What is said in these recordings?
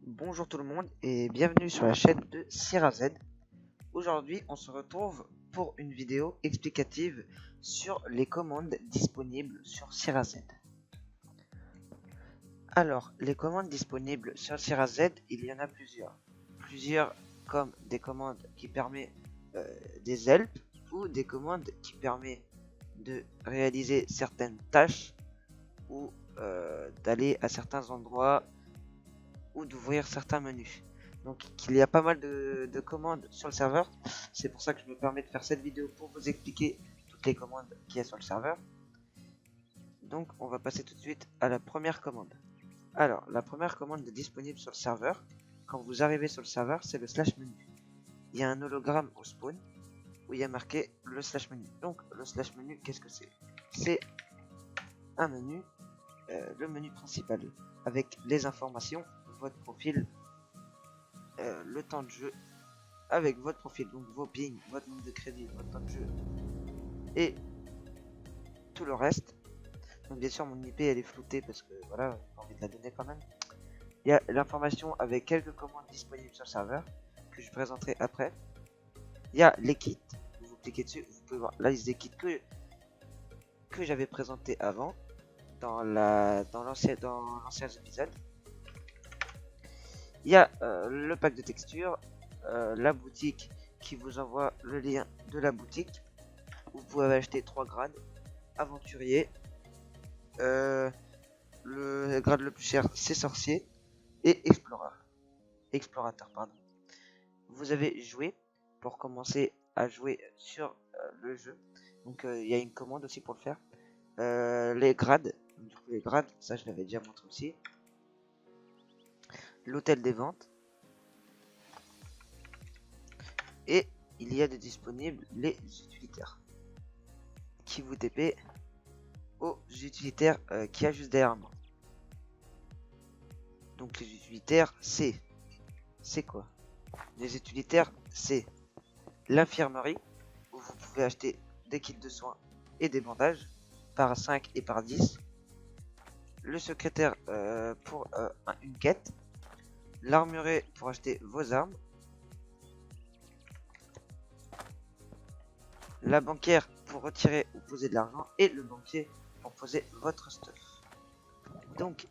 Bonjour tout le monde et bienvenue sur la chaîne de SierraZ. Aujourd'hui on se retrouve pour une vidéo explicative sur les commandes disponibles sur SierraZ. Alors les commandes disponibles sur SierraZ, il y en a plusieurs. Plusieurs comme des commandes qui permettent des help ou des commandes qui permettent de réaliser certaines tâches ou d'aller à certains endroits ou d'ouvrir certains menus. Donc il y a pas mal de commandes sur le serveur. C'est pour ça que je me permets de faire cette vidéo pour vous expliquer toutes les commandes qu'il y a sur le serveur. Donc on va passer tout de suite à la première commande. Alors la première commande disponible sur le serveur, quand vous arrivez sur le serveur, c'est le slash menu. Il y a un hologramme au spawn où il y a marqué le slash menu. Donc le slash menu, qu'est-ce que c'est? C'est un menu, le menu principal, avec les informations, votre profil, le temps de jeu, avec votre profil, donc vos pings, votre nombre de crédits, votre temps de jeu et tout le reste. Donc bien sûr mon IP elle est floutée parce que voilà, j'ai envie de la donner quand même. Il y a l'information avec quelques commandes disponibles sur le serveur que je présenterai après. Il y a les kits, vous cliquez dessus, vous pouvez voir la liste des kits que j'avais présenté avant dans l'ancien épisode. Il y a le pack de textures, la boutique qui vous envoie le lien de la boutique. Vous pouvez acheter 3 grades, aventurier, le grade le plus cher c'est sorcier et explorateur pardon. Vous avez joué pour commencer à jouer sur le jeu. Donc il y a une commande aussi pour le faire. Les grades, du coup les grades, ça je l'avais déjà montré aussi. L'hôtel des ventes. Et il y a de disponibles les utilitaires qui vous TP aux utilitaires qu'il y a juste derrière moi. Donc les utilitaires c'est quoi? Les utilitaires c'est l'infirmerie où vous pouvez acheter des kits de soins et des bandages par 5 et par 10. Le secrétaire pour une quête. L'armurier pour acheter vos armes. La banquière pour retirer ou poser de l'argent. Et le banquier pour poser votre stuff. Donc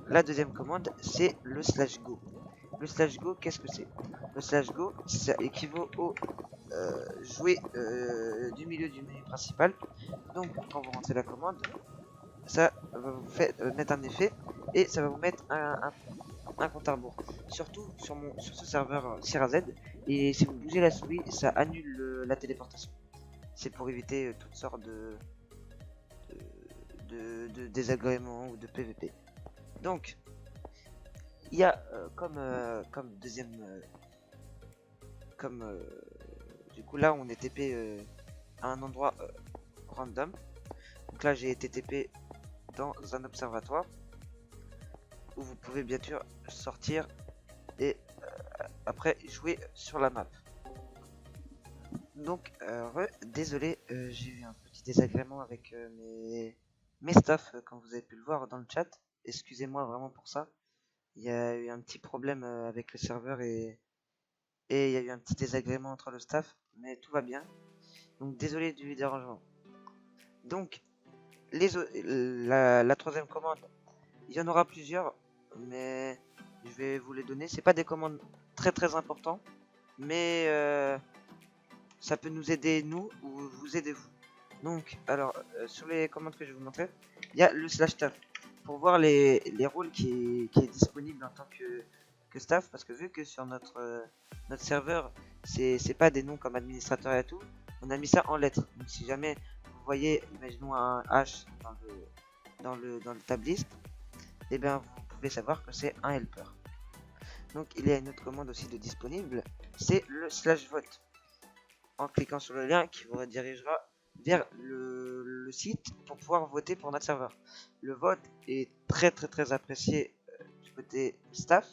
la deuxième commande c'est le slash go. Le slash go, qu'est-ce que c'est? Le slash go, ça équivaut au jouer du milieu du menu principal. Donc quand vous rentrez la commande, ça va vous mettre un effet et ça va vous mettre un compte à rebours. Surtout sur ce serveur SierraZ. Et si vous bougez la souris, ça annule la téléportation. C'est pour éviter toutes sortes de désagréments ou de PVP. Donc il y a comme deuxième du coup là on est TP à un endroit random. Donc là j'ai été TP dans un observatoire où vous pouvez bien sûr sortir et après jouer sur la map. Donc désolé, j'ai eu un petit désagrément avec mes staffs comme vous avez pu le voir dans le chat. Excusez-moi vraiment pour ça. Il y a eu un petit problème avec le serveur et il y a eu un petit désagrément entre le staff, mais tout va bien. Donc désolé du dérangement. Donc la troisième commande, il y en aura plusieurs, mais je vais vous les donner. C'est pas des commandes très importantes, mais ça peut nous aider nous ou vous aider vous. Donc alors sur les commandes que je vais vous montrer, il y a le slash staff pour voir les rôles qui est disponible en tant que staff, parce que vu que sur notre serveur c'est pas des noms comme administrateur et tout, on a mis ça en lettres. Donc si jamais vous voyez, imaginons un H dans le tab list, et bien vous pouvez savoir que c'est un helper. Donc il y a une autre commande aussi de disponible, c'est le slash vote. En cliquant sur le lien qui vous redirigera vers le site pour pouvoir voter pour notre serveur. Le vote est très apprécié du côté staff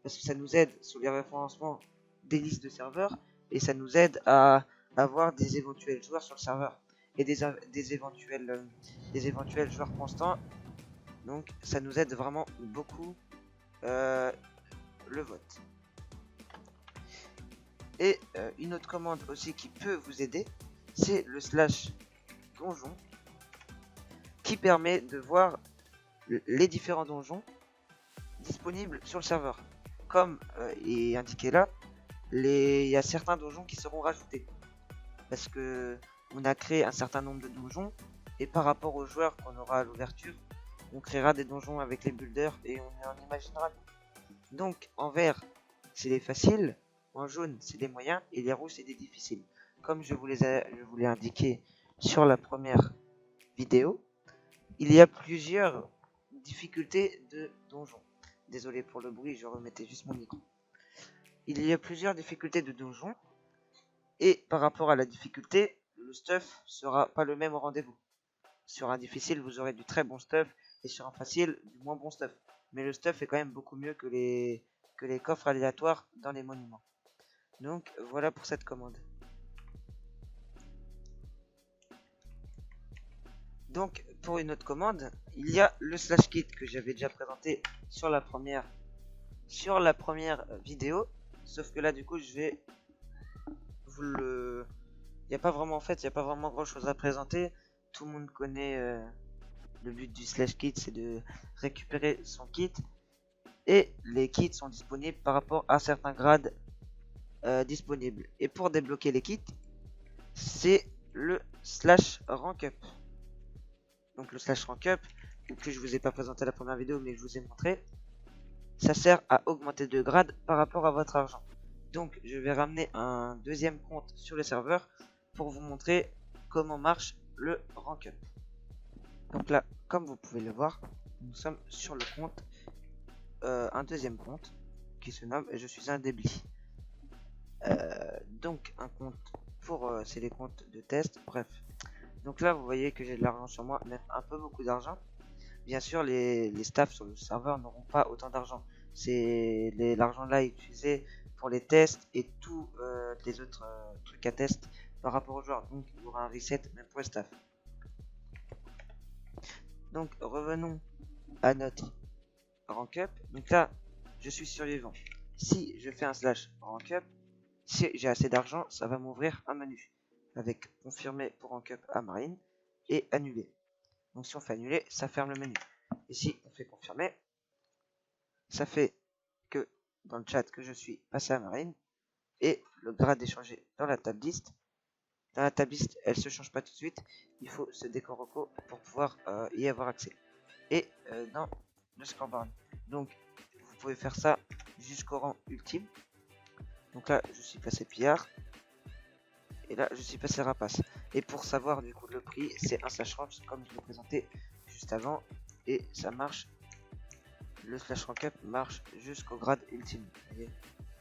parce que ça nous aide sur les référencements des listes de serveurs et ça nous aide à avoir des éventuels joueurs sur le serveur et des éventuels joueurs constants. Donc ça nous aide vraiment beaucoup le vote. Et une autre commande aussi qui peut vous aider, c'est le /donjon qui permet de voir les différents donjons disponibles sur le serveur. Comme il est indiqué là, il y a certains donjons qui seront rajoutés parce que on a créé un certain nombre de donjons et par rapport aux joueurs qu'on aura à l'ouverture, on créera des donjons avec les builders et on en imaginera. Donc en vert c'est les faciles, en jaune c'est les moyens et les rouges c'est des difficiles. Comme je vous l'ai indiqué sur la première vidéo, il y a plusieurs difficultés de donjons. Désolé pour le bruit, je remettais juste mon micro. Il y a plusieurs difficultés de donjons et par rapport à la difficulté, le stuff sera pas le même au rendez-vous. Sur un difficile, vous aurez du très bon stuff et sur un facile, du moins bon stuff. Mais le stuff est quand même beaucoup mieux que les coffres aléatoires dans les monuments. Donc voilà pour cette commande. Donc pour une autre commande, il y a le /kit que j'avais déjà présenté sur la première vidéo, sauf que là du coup je vais vous le... Il n'y a pas vraiment grand chose à présenter. Tout le monde connaît le but du /kit, c'est de récupérer son kit. Et les kits sont disponibles par rapport à certains grades disponibles. Et pour débloquer les kits, c'est le /rank up. Donc le /rank up, que je vous ai pas présenté à la première vidéo, mais je vous ai montré, ça sert à augmenter de grade par rapport à votre argent. Donc je vais ramener un deuxième compte sur le serveur pour vous montrer comment marche le rank up. Donc là, comme vous pouvez le voir, nous sommes sur le compte, un deuxième compte qui se nomme Je suis un débit. Donc un compte pour c'est les comptes de test, bref. Donc là vous voyez que j'ai de l'argent sur moi, même un peu beaucoup d'argent. Bien sûr les staffs sur le serveur n'auront pas autant d'argent. C'est l'argent là utilisé pour les tests et tous les autres trucs à test par rapport aux joueurs. Donc il y aura un reset même pour le staff. Donc revenons à notre rank up. Donc là je suis survivant. Si je fais un /rank up, si j'ai assez d'argent, ça va m'ouvrir un menu avec confirmer pour rank up à marine et annuler. Donc si on fait annuler, ça ferme le menu. Et si on fait confirmer, ça fait que dans le chat que je suis passé à marine et le grade est changé dans la table list. Dans la table list, elle se change pas tout de suite. Il faut se décoroco pour pouvoir y avoir accès. Et dans le scoreboard. Donc vous pouvez faire ça jusqu'au rang ultime. Donc là, je suis passé pillard. Et là, je suis passé rapace. Et pour savoir du coup le prix, c'est un /rank comme je l'ai présenté juste avant. Et ça marche. Le /rank up marche jusqu'au grade ultime. Vous voyez,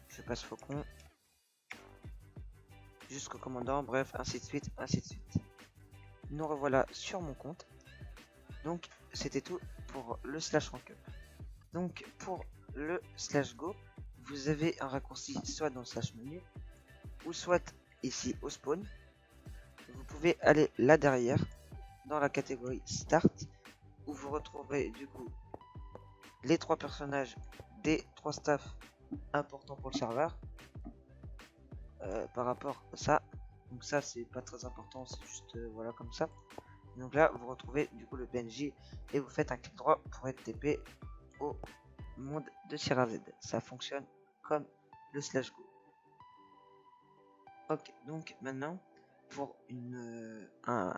je passe faucon. Jusqu'au commandant, bref, ainsi de suite, ainsi de suite. Nous revoilà sur mon compte. Donc, c'était tout pour le /rank up. Donc, pour le /go, vous avez un raccourci soit dans le /menu ou soit ici au spawn. Vous pouvez aller là derrière dans la catégorie start où vous retrouverez du coup les 3 personnages des 3 staffs importants pour le serveur par rapport à ça. Donc ça c'est pas très important, c'est juste voilà comme ça. Donc là vous retrouvez du coup le PNJ et vous faites un clic droit pour être TP au monde de Shirazed. Ça fonctionne comme le /go. Ok, donc maintenant pour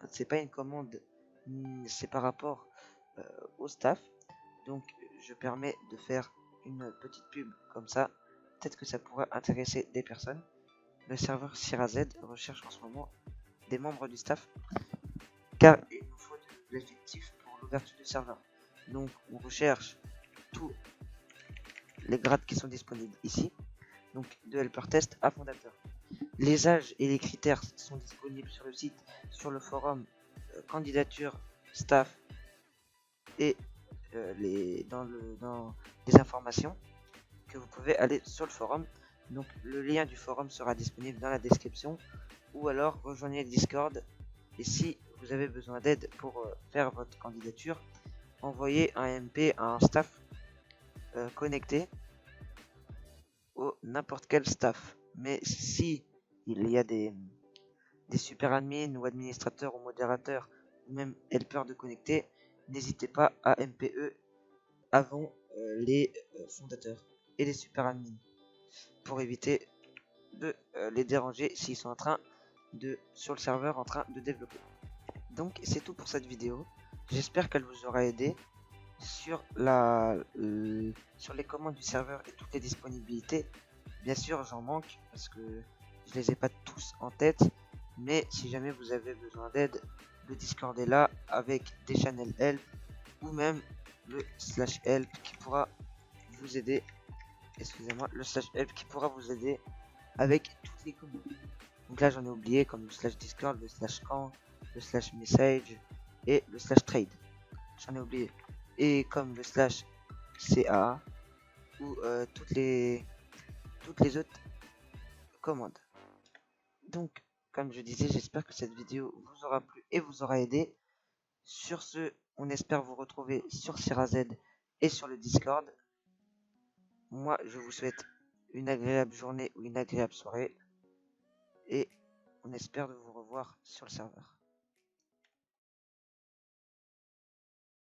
c'est pas une commande, c'est par rapport au staff. Donc je permets de faire une petite pub comme ça. Peut-être que ça pourrait intéresser des personnes. Le serveur Shirazed recherche en ce moment des membres du staff car il nous faut de l'effectif pour l'ouverture du serveur. Donc on recherche tous les grades qui sont disponibles ici. Donc de helper test à fondateur. Les âges et les critères sont disponibles sur le site, sur le forum candidature staff et dans les informations que vous pouvez aller sur le forum. Donc le lien du forum sera disponible dans la description ou alors rejoignez le Discord et si vous avez besoin d'aide pour faire votre candidature, envoyez un MP à un staff connecté ou n'importe quel staff. Mais si il y a des super admins ou administrateurs ou modérateurs ou même helpers de connecter, n'hésitez pas à MPE avant les fondateurs et les super admins pour éviter de les déranger s'ils sont en train de sur le serveur en train de développer. Donc c'est tout pour cette vidéo. J'espère qu'elle vous aura aidé sur sur les commandes du serveur et toutes les disponibilités. Bien sûr, j'en manque parce que je les ai pas tous en tête, mais si jamais vous avez besoin d'aide, le Discord est là avec des channels help ou même le /help qui pourra vous aider. Excusez-moi, le /help qui pourra vous aider avec toutes les commandes. Donc là, j'en ai oublié comme le /discord, le /camp, le /message et le /trade. J'en ai oublié. Et comme le /ca ou toutes les autres commandes. Donc, comme je disais, j'espère que cette vidéo vous aura plu et vous aura aidé. Sur ce, on espère vous retrouver sur SiraZ et sur le Discord. Moi, je vous souhaite une agréable journée ou une agréable soirée. Et on espère de vous revoir sur le serveur.